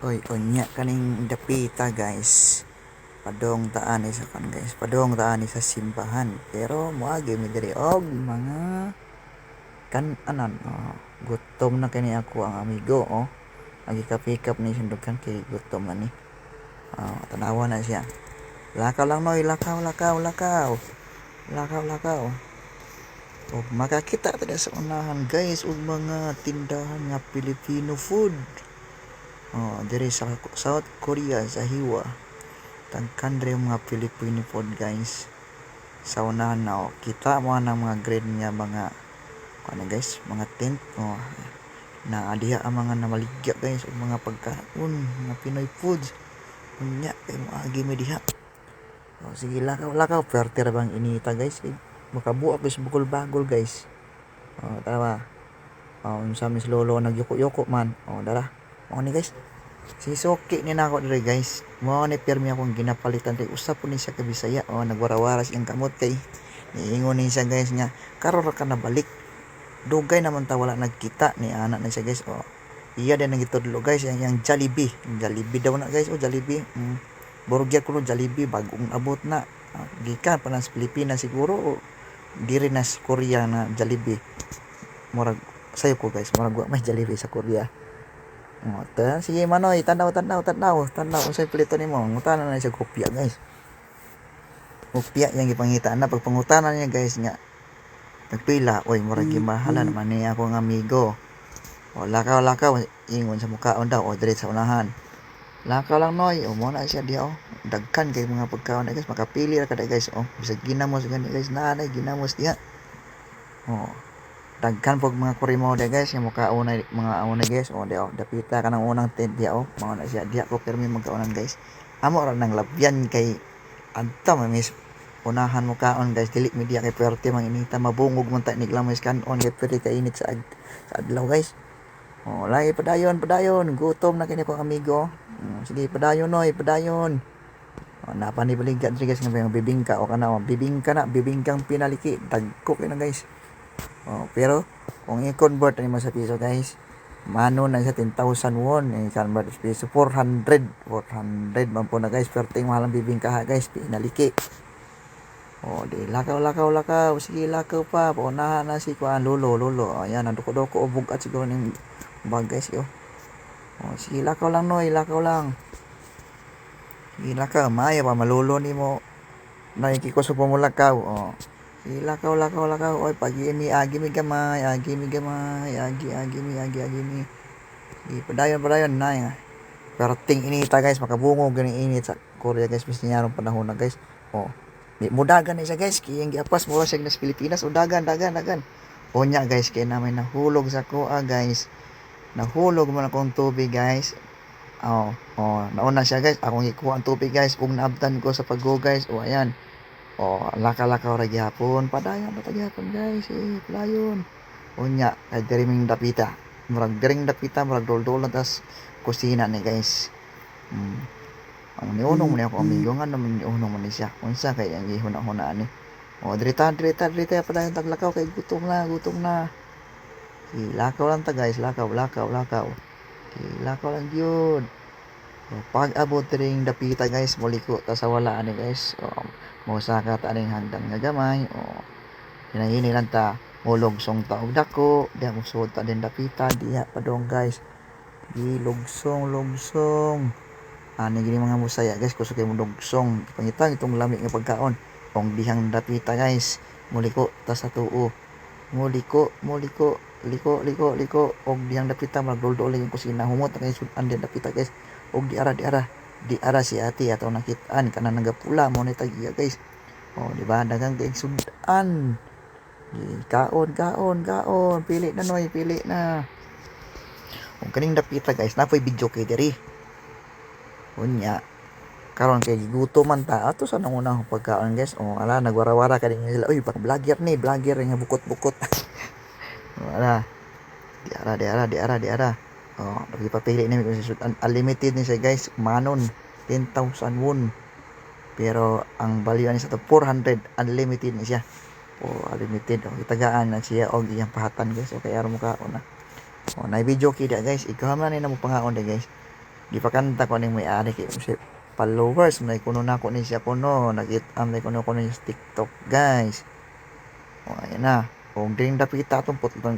Oy, onya kaning dapita guys. Padong taan sa kan guys. Padong taan sa simbahan. Pero moagi mi diri og mga kan anan gutom na kini ako ang amigo Agi ka pick up ni sundukan kay gutom na ni. Tanawa na siya. Lakaw lang noy, lakaw, lakaw, lakaw. Lakaw, lakaw. O makakita tada sa unahan guys og mga tindahan nga Filipino food. Diri sa South Korea sa Hiwa. Tangkan rin mga Filipino food guys. Sa unahan na kita mo ng mga grade niya mga ano guys, mga tent na adiha ang mga namaligya guys o mga pagkaon, mga Pinoy foods. Unya kay moagi mi diha. Sige lakaw lakaw perter bang inita guys. Makabuak guys bukol bagol guys. Tara. Sa mis lolo nagyuko-yuko man. Dara. Ni guys. Si Soki ni nako diri guys. Mao ni permi akong ginapalitan kay usap po ni siya ka Bisaya. Nagwara-waras iyang kamot kay niingon ni siya guys nga karon ra ka na balik. Dugay naman ta wala nagkita ni anak na siya guys. Iya din nagitudlo guys yang Jollibee. Jollibee daw na guys Jollibee. Burger kuno Jollibee bagong abot na. Gikan pa sa Pilipinas siguro diri na sa Korea na Jollibee. Murag sayo ko guys, murag wa may Jollibee sa Korea. Sige manoy, tanaw unsay plito nimo. Ngutanan na siya kopya guys. Kopya yang gipangita na pagpangutanan niya guys nga nagpila, oy murag gimahalan man ni ako ng amigo. Lakaw ingon sa mukhaon daw diri sa unahan. Lakaw lang noy, mo na siya diha dagkan kay mga pagkaon guys, makapili ra kada guys bisag ginamos gani guys, nanay ginamos diha. Dagkan pog mga kurimo de guys yung mukhaon na mga una guys dapita ka ng unang tent diha mao na siya diha ko permi magkaunan guys. Amo ra nang labyan kay adto mamis unahan mo kaon guys, dili mi diha kay perte mang inita mabungog man ta niglang mas kanon kay pwede ka init sa adlaw guys. Lagi padayon gutom na kini ko amigo. Sige padayon noy, padayon. Napanibaligad si guys nga bibingka o kana bibingkang pinaliki dagko kay na guys. Pero kung i-convert nimo sa piso guys, mano na sa 10,000 won i-convert sa piso 400 man po na guys, perting mahal ang bibingka ha guys, pinaliki. Di lakaw sige lakaw pa paunahan na si kuan lolo ayan ang duko-duko bugat siguro ning bag guys sige lakaw lang noy, lakaw lang. Sige lakaw maya pa malulo nimo nakikikuso po mo lakaw. Sige lakaw oy agi mi gamay agi mi sige padayon na perting inita guys, makabungog ganing init sa Korea guys bis niyarong panahon na guys. Mudagan na siya guys, kaya yung giapas mula siya sa Pilipinas, dagan. Unya guys, kaya namin nahulog sa kuha guys. Nahulog man akong tubig guys. Nauna siya guys, akong ikuha ang tubig guys, kung naabtan ko sa pag-go guys, ayan. Laka-lakaw ra gyapon, padayon guys, padayon. Unya, kay diriming dapita. Murag dol-dol tas kusina ni guys. Ang niunong mo niya ako amigo nga naman niunong mo ni siya unsa kay ang gihuna-hunaan ni drita padayon taglakaw kay gutom na. Lakaw lang ta guys, lakaw lang gyud. Pag abot ring dapita guys, muliko ta sa wala ani guys. Mosaka ta aning hangdang nga gamay hinahini lang ta mulugsong ta og dako diha musud ta din dapita diha padong guys, lugsong ani gini mga musaya guys, kuso kay mudugsong pangitang itong lami nga pagkaon kung dihang dapita guys, muliko ta sa tuo liko og dihang dapita magdol-dol yung kusina humot kay sudan din dapita guys og di ara si ate ato nakitaan kana nagapula mo ni tagiya guys. Di ba dagang kay sudan kaon pili na noy, pili na kung kaning dapita guys napoy video kay diri. Unya karon kay gutom man ta ato sa nang unang pagkaon guys. Nagwara-wara ka din sila, uy vlogger nga bukot-bukot. Di ara papili na kung sudan unlimited ni siya guys, manon 10,000 won pero ang value ni sa to 400 unlimited ni siya. Unlimited itagaan na siya og iyang pahatan guys. Kay aron mo kaon na. Na video kida guys, ikaw man ni namo pangaon de guys. gipakanta ko ning may-ari kay si followers may kuno na ko ni siya kuno nakit-am kuno kuno sa TikTok guys. O ayan na. Kung ding dapita atong putlan